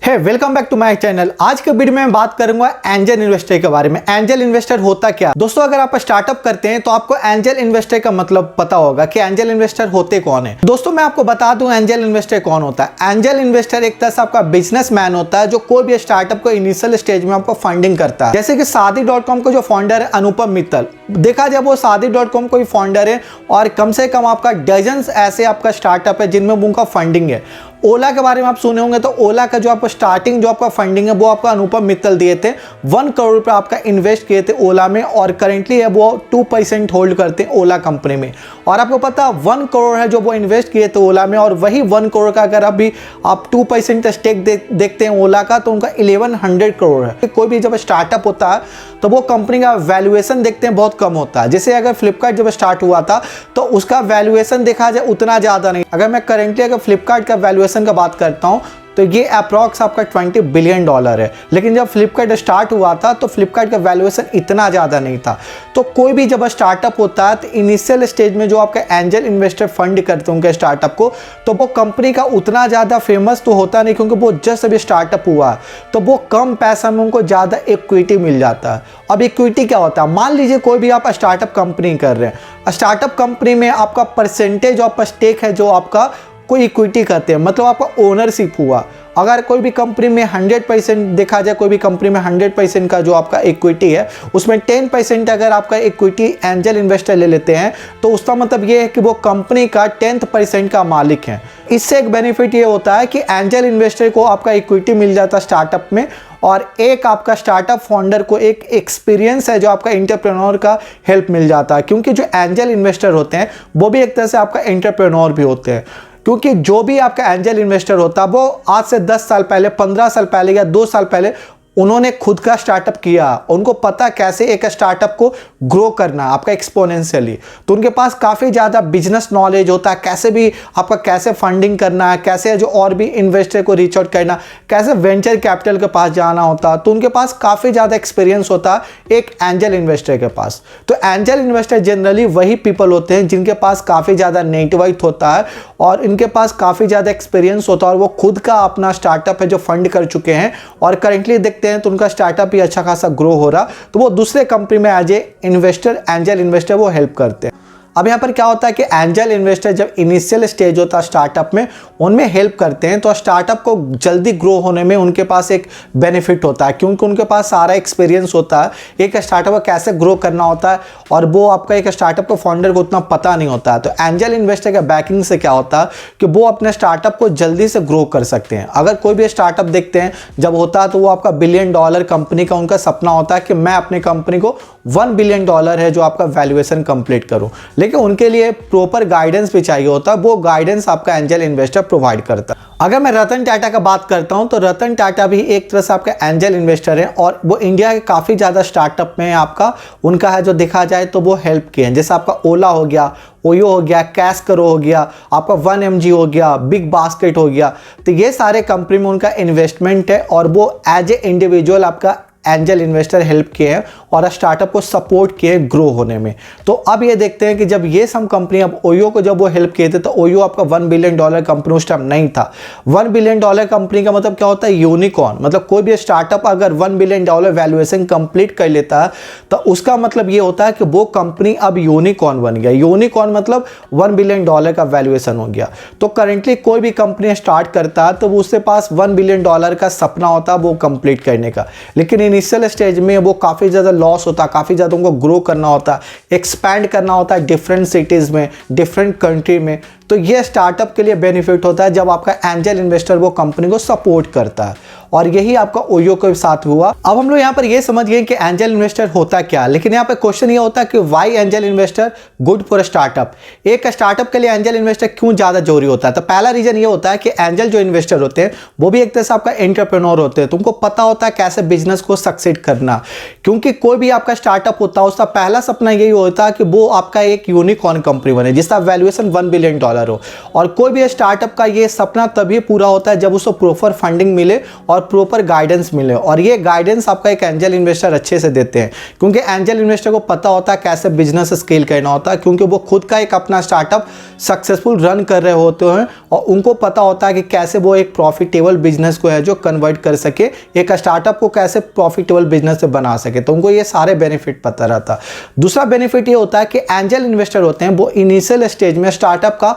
Hey welcome back to my channel. आज के video में मैं बात करूंगा एंजल इन्वेस्टर के बारे में। एंजल इन्वेस्टर होता क्या? दोस्तों, अगर आप स्टार्टअप करते हैं तो आपको एंजल इन्वेस्टर का मतलब पता होगा कि एंजल इन्वेस्टर होते कौन है। दोस्तों, मैं आपको बता दूं एंजल इन्वेस्टर कौन होता है। एंजल इन्वेस्टर एक तरह से आपका बिजनेसमैन होता है जो कोई भी स्टार्टअप को इनिशियल स्टेज में आपको फंडिंग करता है। जैसे कि शादी.com का जो फाउंडर है अनुपम मित्तल, देखा जाए वो शादी.com कोई फाउंडर है और कम से कम आपका डजन्स ऐसे आपका स्टार्टअप है जिनमें उनका फंडिंग है। ओला के बारे में आप सुने होंगे तो ओला का जो आपका स्टार्टिंग जो आपका फंडिंग है वो आपका अनुपम मित्तल दिए थे। 1 करोड़ रुपए आपका इन्वेस्ट किए थे ओला में और करेंटली है वो 2% होल्ड करते हैं ओला कंपनी में। और आपको पता 1 करोड़ है जो वो इन्वेस्ट किए थे ओला में, और वही 1 करोड़ का अगर अभी आप 2% स्टेक देखते हैं ओला का तो उनका 1100 करोड़ है। कोई भी जब स्टार्टअप होता है तो वो कंपनी का वैल्यूएशन देखते हैं बहुत कम होता है। जैसे अगर फ्लिपकार्ट जब स्टार्ट हुआ था तो उसका वैल्यूएशन देखा जाए उतना ज़्यादा नहीं। अगर मैं करेंटली अगर फ्लिपकार्ट का वैल्यूएशन का बात करता हूँ तो ये अप्रॉक्स आपका $20 बिलियन है। लेकिन जब फ्लिपकार्ट स्टार्ट हुआ था तो फ्लिपकार्ट का वैल्यूएशन इतना ज़्यादा नहीं था। तो कोई भी जब स्टार्टअप होता है तो इनिशियल स्टेज में जो आपका एंजल इन्वेस्टर फंड करते हैं उनके स्टार्टअप को, तो वो कंपनी का उतना ज़्यादा फेमस तो होता नहीं क्योंकि वो जस्ट अभी स्टार्टअप हुआ है, तो वो कम पैसा में उनको ज़्यादा इक्विटी मिल जाता है। अब इक्विटी क्या होता है? मान लीजिए कोई भी आप स्टार्टअप कंपनी कर रहे हैं, स्टार्टअप कंपनी में आपका परसेंटेज ऑफ स्टेक है जो आपका कोई इक्विटी कहते हैं, मतलब आपका ओनरशिप हुआ। अगर कोई भी कंपनी में 100% देखा जाए, कोई भी कंपनी में 100% का जो आपका इक्विटी है उसमें 10% अगर आपका इक्विटी एंजल इन्वेस्टर ले लेते हैं तो उसका मतलब ये है कि वो कंपनी का 10% का मालिक है। इससे एक बेनिफिट ये होता है कि एंजल इन्वेस्टर को आपका इक्विटी मिल जाता है स्टार्टअप में, और एक आपका स्टार्टअप फाउंडर को एक एक्सपीरियंस है जो आपका एंटरप्रेन्योर का हेल्प मिल जाता है। क्योंकि जो एंजल इन्वेस्टर होते हैं वो भी एक तरह से आपका एंटरप्रेन्योर भी होते हैं। क्योंकि जो भी आपका एंजल इन्वेस्टर होता है वो आज से 10 साल पहले, 15 साल पहले या 2 साल पहले उन्होंने खुद का स्टार्टअप किया। उनको पता कैसे एक स्टार्टअप को ग्रो करना है आपका एक्सपोनेंशियली, तो उनके पास काफ़ी ज़्यादा बिजनेस नॉलेज होता है, कैसे भी आपका कैसे फंडिंग करना है, कैसे जो और भी इन्वेस्टर को रीच आउट करना, कैसे वेंचर कैपिटल के पास जाना होता है। तो उनके पास काफ़ी ज़्यादा एक्सपीरियंस होता है एक एंजल इन्वेस्टर के पास। तो एंजल इन्वेस्टर जनरली वही पीपल होते हैं जिनके पास काफ़ी ज़्यादा नेटवर्क होता है और इनके पास काफ़ी ज़्यादा एक्सपीरियंस होता है, और वो खुद का अपना स्टार्टअप है जो फंड कर चुके हैं और करेंटली देखते हैं तो उनका स्टार्टअप भी अच्छा खासा ग्रो हो रहा, तो वो दूसरे कंपनी में as a investor angel investor वो हेल्प करते हैं। अब यहाँ पर क्या होता है कि एंजल इन्वेस्टर जब इनिशियल स्टेज होता है स्टार्टअप में उनमें हेल्प करते हैं, तो स्टार्टअप को जल्दी ग्रो होने में उनके पास एक बेनिफिट होता है क्योंकि उनके पास सारा एक्सपीरियंस होता है एक स्टार्टअप को कैसे ग्रो करना होता है, और वो आपका एक स्टार्टअप को फाउंडर को उतना पता नहीं होता है। तो एंजल इन्वेस्टर का बैकिंग से क्या होता है कि वो अपने स्टार्टअप को जल्दी से ग्रो कर सकते हैं। अगर कोई भी स्टार्टअप देखते हैं जब होता है तो वो आपका $1 बिलियन कंपनी का उनका सपना होता है कि मैं अपनी कंपनी को $1 बिलियन है जो आपका वैल्यूएशन कंप्लीट करूं, लेकिन उनके लिए प्रॉपर गाइडेंस भी चाहिए होता है। वो गाइडेंस आपका एंजल इन्वेस्टर प्रोवाइड करता है। अगर मैं रतन टाटा का बात करता हूं तो रतन टाटा भी एक तरह से आपका एंजल इन्वेस्टर है और वो इंडिया के काफ़ी ज़्यादा स्टार्टअप में आपका उनका है जो देखा जाए तो वो हेल्प किए हैं। जैसे आपका ओला हो गया, ओयो हो गया, कैश करो हो गया, आपका 1mg हो गया, बिग बास्केट हो गया, तो ये सारे कंपनी में उनका इन्वेस्टमेंट है और वो एज ए इंडिविजुअल आपका एंजल इन्वेस्टर हेल्प किए हैं और स्टार्टअप को सपोर्ट किए ग्रो होने में। तो अब ये देखते हैं कि जब ये सब कंपनी, अब ओयो को जब वो हेल्प किए थे तो ओयो आपका $1 बिलियन कंपनी उस टाइम नहीं था। $1 बिलियन कंपनी का मतलब क्या होता है? यूनिकॉर्न। मतलब कोई भी स्टार्टअप अगर $1 बिलियन वैल्यूएशन कंप्लीट कर लेता है तो उसका मतलब ये होता है कि वो कंपनी अब यूनिकॉर्न बन गया। यूनिकॉर्न मतलब $1 बिलियन का वैल्यूएशन हो गया। तो करेंटली कोई भी कंपनी स्टार्ट करता है तो उसके पास $1 बिलियन का सपना होता है वो कंप्लीट करने का, लेकिन इनिशियल स्टेज में वो काफ़ी ज़्यादा लॉस होता है, काफ़ी ज़्यादा उनको ग्रो करना होता है, एक्सपैंड करना होता है डिफरेंट सिटीज़ में, डिफरेंट कंट्री में। तो ये स्टार्टअप के लिए बेनिफिट होता है जब आपका एंजल इन्वेस्टर वो कंपनी को सपोर्ट करता है, और यही आपका ओयो के साथ हुआ। अब हम लोग यहाँ पर ये समझ गए कि एंजल इन्वेस्टर होता क्या, लेकिन यहाँ पर क्वेश्चन ये होता है कि why angel investor good for startup. एक स्टार्टअप के लिए एंजल इन्वेस्टर क्यों ज़्यादा जरूरी होता है? तो पहला रीजन ये होता है कि एंजल जो इन्वेस्टर होते हैं वो भी एक तरह से आपका एंटरप्रेन्योर होते हैं। तुमको पता होता है कैसे बिजनेस को सक्सीड करना, क्योंकि कोई भी आपका स्टार्टअप होता है उसका पहला सपना यही होता है कि वो आपका एक यूनिकॉर्न कंपनी बने जिसका वैल्यूएशन $1 बिलियन हो। और कोई भी स्टार्टअप का ये सपना तभी पूरा होता है जब उसको प्रॉपर फंडिंग मिले और प्रॉपर गाइडेंस मिले, और ये गाइडेंस आपका एक एंजल इन्वेस्टर अच्छे से देते हैं क्योंकि एंजल इन्वेस्टर को पता होता है कैसे बिजनेस स्केल करना होता है, क्योंकि वो खुद का एक अपना स्टार्टअप सक्सेसफुल रन कर रहे होते हैं और उनको पता होता है कि कैसे वो एक प्रॉफिटेबल बिजनेस को है जो कन्वर्ट कर सके, एक स्टार्टअप को कैसे प्रॉफिटेबल बिजनेस से बना सके। तो उनको ये सारे बेनिफिट पता रहता है। दूसरा बेनिफिट ये होता है कि एंजल इन्वेस्टर होते हैं वो इनिशियल स्टेज में स्टार्टअप का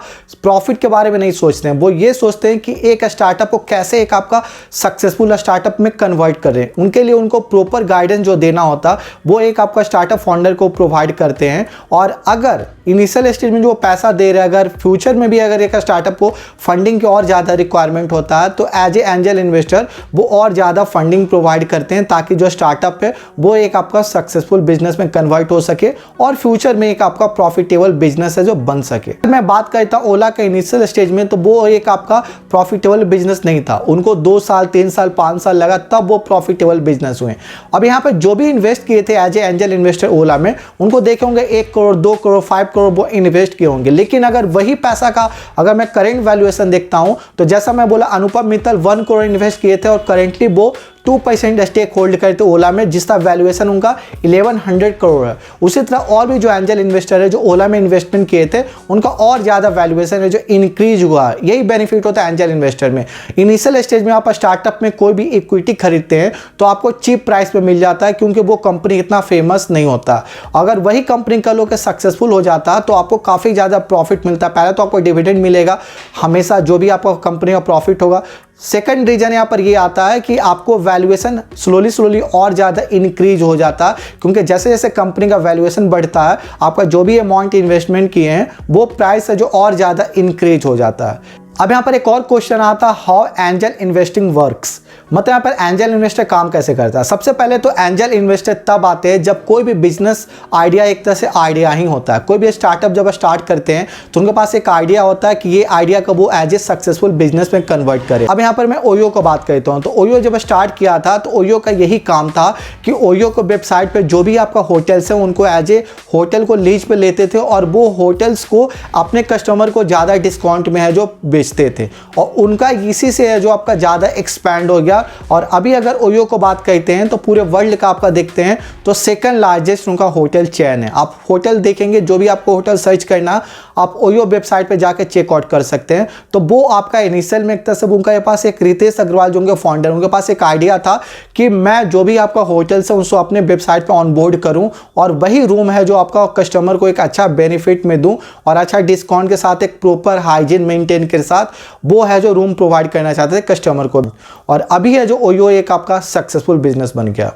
प्रॉफिट के बारे में नहीं सोचते हैं, वो ये सोचते हैं कि एक स्टार्टअप को कैसे एक आपका सक्सेसफुल स्टार्टअप में कन्वर्ट करें। उनके लिए उनको प्रॉपर गाइडेंस जो देना होता वो एक आपका स्टार्टअप फाउंडर को प्रोवाइड करते हैं। और अगर इनिशियल स्टेज में जो पैसा दे रहे हैं, अगर फ्यूचर में भी अगर एक स्टार्टअप को फंडिंग की और ज़्यादा रिक्वायरमेंट होता है तो एज ए एंजल इन्वेस्टर वो और ज़्यादा फंडिंग प्रोवाइड करते हैं ताकि जो स्टार्टअप है वो एक आपका सक्सेसफुल बिजनेस में कन्वर्ट हो सके और फ्यूचर में एक आपका प्रॉफिटेबल बिजनेस है जो बन सके। मैं बात करता हूँ ओला के इनिशियल स्टेज में, तो वो एक आपका प्रॉफिटेबल बिजनेस नहीं था, उनको 2 साल 3 साल 5 साल लगा तब वो प्रॉफिटेबल बिजनेस हुए। अब यहाँ पर जो भी इन्वेस्ट किए थे एज ए एंजल इन्वेस्टर ओला में, उनको देखे होंगे 1 करोड़ 2 करोड़ 5 करोड़ वो इन्वेस्ट किए होंगे। लेकिन अगर वही पैसा का अगर मैं करेंट वैल्यूएशन देखता हूं तो जैसा मैं बोला अनुपम मित्तल 1 करोड़ इन्वेस्ट किए थे और करेंटली वो 2% स्टेक होल्ड करते ओला में, जिसका वैल्यूएशन उनका 1100 करोड़ है। उसी तरह और भी जो एंजल इन्वेस्टर है जो ओला में इन्वेस्टमेंट किए थे उनका और ज़्यादा वैल्यूएशन है जो इंक्रीज हुआ। यही बेनिफिट होता है एंजल इन्वेस्टर में। इनिशियल स्टेज में आप स्टार्टअप में कोई भी इक्विटी खरीदते हैं तो आपको चीप प्राइस पे मिल जाता है क्योंकि वो कंपनी इतना फेमस नहीं होता। अगर वही कंपनी का लोग सक्सेसफुल हो जाता तो आपको काफ़ी ज़्यादा प्रॉफिट मिलता है। पहले तो आपको डिविडेंड मिलेगा हमेशा, जो भी आपका कंपनी का प्रॉफिट होगा। सेकंड रीजन यहाँ पर ये आता है कि आपको वैल्यूएशन स्लोली और ज़्यादा इंक्रीज हो जाता है क्योंकि जैसे जैसे कंपनी का वैल्यूएशन बढ़ता है आपका जो भी अमाउंट इन्वेस्टमेंट किए हैं वो प्राइस है जो और ज़्यादा इंक्रीज हो जाता है। अब यहाँ पर एक और क्वेश्चन आता है, हाउ एंजल इन्वेस्टिंग वर्क्स, मतलब यहाँ पर एंजल इन्वेस्टर काम कैसे करता है। सबसे पहले तो एंजल इन्वेस्टर तब आते हैं जब कोई भी बिजनेस आइडिया एक तरह से आइडिया ही होता है। कोई भी स्टार्टअप जब स्टार्ट करते हैं तो उनके पास एक आइडिया होता है कि ये आइडिया को वो एज ए सक्सेसफुल बिजनेस में कन्वर्ट करे। अब यहाँ पर मैं ओयो को बात करता हूँ, तो ओयो जब स्टार्ट किया था तो ओयो का यही काम था कि ओयो को वेबसाइट पर जो भी आपका होटल्स है उनको एज ए होटल को लीज पे लेते थे और वो होटल्स को अपने कस्टमर को ज़्यादा डिस्काउंट में है जो बेचते थे और उनका इसी से है जो आपका ज़्यादा एक्सपैंड हो गया। और अभी अगर ओयो को बात करते हैं तो पूरे वर्ल्ड का आपका देखते हैं तो सेकंड लार्जेस्ट उनका होटल चेन है। आप होटल देखेंगे, जो भी आपको होटल सर्च करना आप ओयो वेबसाइट पे जाकर चेकआउट कर सकते हैं। तो वो आपका इनिशियल में एक तरह से उनके पास एक रितेश अग्रवाल जो उनके फाउंडर, उनके पास एक आइडिया था कि मैं जो भी आपका होटल्स है उसको अपने वेबसाइट पर ऑनबोर्ड करूं और वही रूम है जो आपका कस्टमर को एक अच्छा बेनिफिट में दूं और अच्छा डिस्काउंट के साथ एक प्रॉपर हाइजीन मेंटेन के साथ वो है जो रूम प्रोवाइड करना चाहते थे कस्टमर को। और अभी है जो ओयो एक आपका सक्सेसफुल बिजनेस बन गया।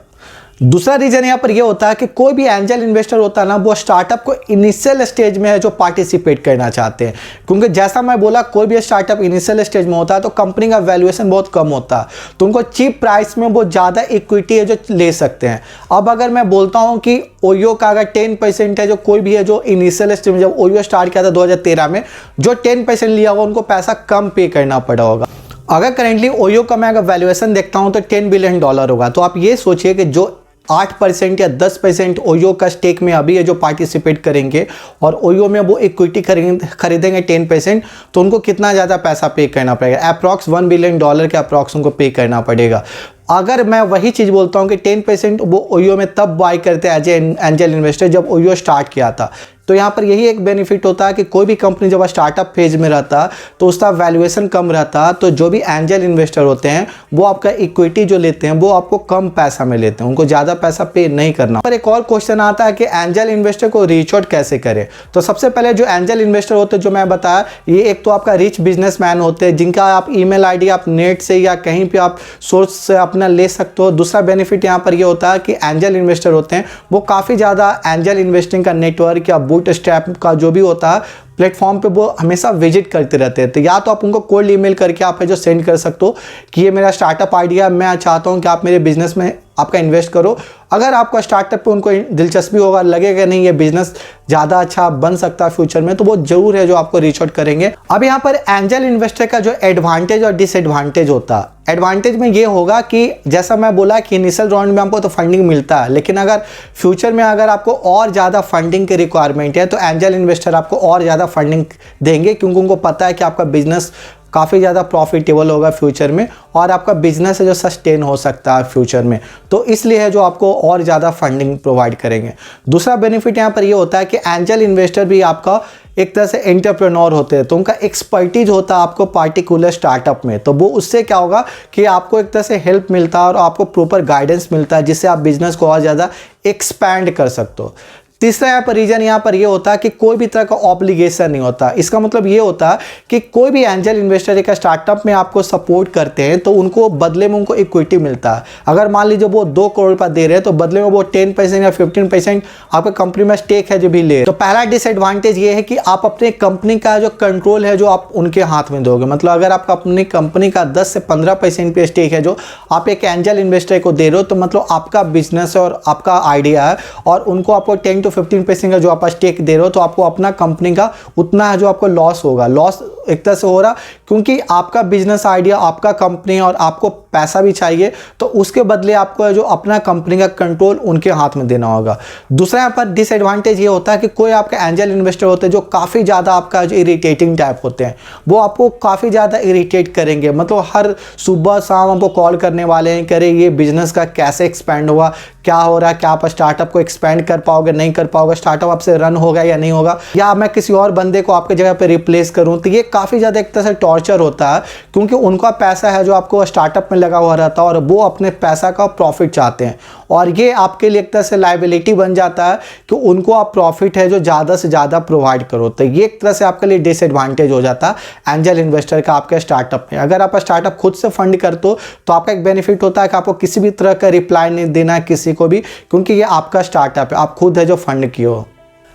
दूसरा रीजन यहाँ पर यह होता है कि कोई भी एंजल इन्वेस्टर होता है ना वो स्टार्टअप को इनिशियल स्टेज में है जो पार्टिसिपेट करना चाहते हैं, क्योंकि जैसा मैं बोला कोई भी स्टार्टअप इनिशियल स्टेज में होता है तो कंपनी का वैल्यूएशन बहुत कम होता है तो उनको चीप प्राइस में वो ज़्यादा इक्विटी है जो ले सकते हैं। अब अगर मैं बोलता हूँ कि ओयो का अगर 10% है जो कोई भी है जो इनिशियल स्टेज में, जब ओयो स्टार्ट किया था 2013 में, जो 10% लिया होगा उनको पैसा कम पे करना पड़ा होगा। अगर करेंटली ओयो का मैं अगर वैल्यूएशन देखता हूँ तो $10 बिलियन होगा। तो आप ये सोचिए कि जो 8% या 10% ओयो का स्टेक में अभी है जो पार्टिसिपेट करेंगे और ओयो में वो इक्विटी खरीदेंगे 10%, तो उनको कितना ज़्यादा पैसा पे करना पड़ेगा। अप्रॉक्स $1 बिलियन के अप्रॉक्स उनको पे करना पड़ेगा। अगर मैं वही चीज़ बोलता हूँ कि 10% वो ओयो में तब बाय करते हैं एज ए एंजल इन्वेस्टर जब ओयो स्टार्ट किया था। तो यहाँ पर यही एक बेनिफिट होता है कि कोई भी कंपनी जब स्टार्टअप फेज में रहता तो उसका वैल्यूएशन कम रहता, तो जो भी एंजल इन्वेस्टर होते हैं वो आपका इक्विटी जो लेते हैं वो आपको कम पैसा में लेते हैं, उनको ज़्यादा पैसा पे नहीं करना। पर एक और क्वेश्चन आता है कि एंजल इन्वेस्टर को रीच आउट कैसे करें। तो सबसे पहले जो एंजल इन्वेस्टर होते हैं जो मैं बताया, ये एक तो आपका रिच बिजनेसमैन होते हैं जिनका आप ईमेल आईडी आप नेट से या कहीं पे आप सोर्स से अपना ले सकते हो। दूसरा बेनिफिट यहाँ पर ये होता है कि एंजल इन्वेस्टर होते हैं वो काफ़ी ज़्यादा एंजल इन्वेस्टिंग का नेटवर्क या बूटस्ट्रैप का जो भी होता है प्लेटफॉर्म पे वो हमेशा विजिट करते रहते हैं। तो या तो आप उनको कोल्ड ईमेल करके आप है जो सेंड कर सकते हो कि ये मेरा स्टार्टअप आइडिया, मैं चाहता हूँ कि आप मेरे बिजनेस में आपका इन्वेस्ट करो। अगर आपका स्टार्टअप पे उनको दिलचस्पी होगा, लगेगा नहीं ये बिजनेस ज़्यादा अच्छा बन सकता है फ्यूचर में, तो वो जरूर है जो आपको रीच आउट करेंगे। अब यहाँ पर एंजल इन्वेस्टर का जो एडवांटेज और डिसएडवांटेज होता है, एडवांटेज में ये होगा कि जैसा मैं बोला कि इनिशियल राउंड में आपको तो फंडिंग मिलता है, लेकिन अगर फ्यूचर में अगर आपको और ज़्यादा फंडिंग की रिक्वायरमेंट है तो एंजल इन्वेस्टर आपको और ज़्यादा फंडिंग देंगे, क्योंकि उनको पता है कि आपका बिजनेस काफ़ी ज़्यादा प्रॉफिटेबल होगा फ्यूचर में और आपका बिजनेस है जो सस्टेन हो सकता है फ्यूचर में, तो इसलिए है जो आपको और ज़्यादा फंडिंग प्रोवाइड करेंगे। दूसरा बेनिफिट यहाँ पर ये होता है कि एंजल इन्वेस्टर भी आपका एक तरह से एंटरप्रेन्योर होते हैं, तो उनका एक्सपर्टीज होता है आपको पार्टिकुलर स्टार्टअप में, तो वो उससे क्या होगा कि आपको एक तरह से हेल्प मिलता है और आपको प्रॉपर गाइडेंस मिलता है, जिससे आप बिजनेस को और ज़्यादा एक्सपैंड कर सकते हो। तीसरा यहाँ पर रीजन यहाँ पर ये होता है कि कोई भी तरह का ऑब्लिगेशन नहीं होता। इसका मतलब ये होता है कि कोई भी एंजल इन्वेस्टर एक स्टार्टअप में आपको सपोर्ट करते हैं तो उनको बदले में उनको इक्विटी मिलता है। अगर मान लीजिए वो 2 करोड़ रुपया दे रहे हैं तो बदले में वो 10% या 15% आपके कंपनी में स्टेक है जो भी ले। तो पहला डिसएडवांटेज ये है कि आप अपने कंपनी का जो कंट्रोल है जो आप उनके हाथ में दोगे। मतलब अगर आपका अपनी कंपनी का 10 से 15% पे स्टेक है जो आप एक एंजल इन्वेस्टर को दे रहे हो, तो मतलब आपका बिजनेस और आपका आइडिया है और उनको आपको 10 to 15% का जो आप स्टेक दे रहे हो, तो आपको अपना कंपनी का उतना है जो आपको लॉस होगा। लॉस एक तरह से हो रहा क्योंकि आपका बिजनेस आइडिया, आपका कंपनी और आपको पैसा भी चाहिए, तो उसके बदले आपको जो अपना कंपनी का कंट्रोल उनके हाथ में देना होगा। दूसरा यहाँ पर डिसएडवांटेज ये होता है कि कोई आपका एंजल इन्वेस्टर होते हैं जो काफ़ी ज़्यादा आपका जो इरिटेटिंग टाइप होते हैं, वो आपको काफ़ी ज़्यादा इरिटेट करेंगे। मतलब हर सुबह शाम आपको कॉल करने वाले हैं, करें ये बिजनेस का कैसे एक्सपेंड हुआ, क्या हो रहा है, क्या आप स्टार्टअप को एक्सपेंड कर पाओगे नहीं कर पाओगे, स्टार्टअप आपसे रन होगा या नहीं होगा, या मैं किसी और बंदे को आपके जगह पे रिप्लेस करूं। तो ये काफ़ी ज़्यादा एक तरह से टॉर्चर होता है क्योंकि उनका पैसा है जो आपको स्टार्टअप में लगा हुआ रहता है और वो अपने पैसा का प्रॉफिट चाहते हैं, और ये आपके लिए एक तरह से लायबिलिटी बन जाता है कि उनको आप प्रॉफिट है जो ज़्यादा से ज़्यादा प्रोवाइड करो। तो ये एक तरह से आपके लिए डिसएडवांटेज हो जाता है एंजल इन्वेस्टर का आपके स्टार्टअप में। अगर आप स्टार्टअप खुद से फंड करते हो तो आपका एक बेनिफिट होता है कि आपको किसी भी तरह का रिप्लाई नहीं देना है किसी को भी, क्योंकि ये आपका स्टार्टअप है, आप खुद है जो फंड किए हो।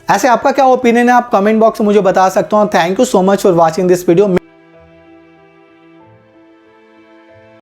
ऐसे आपका क्या ओपिनियन है, आप कमेंट बॉक्स में मुझे बता सकते हो। Thank you so much for watching this video.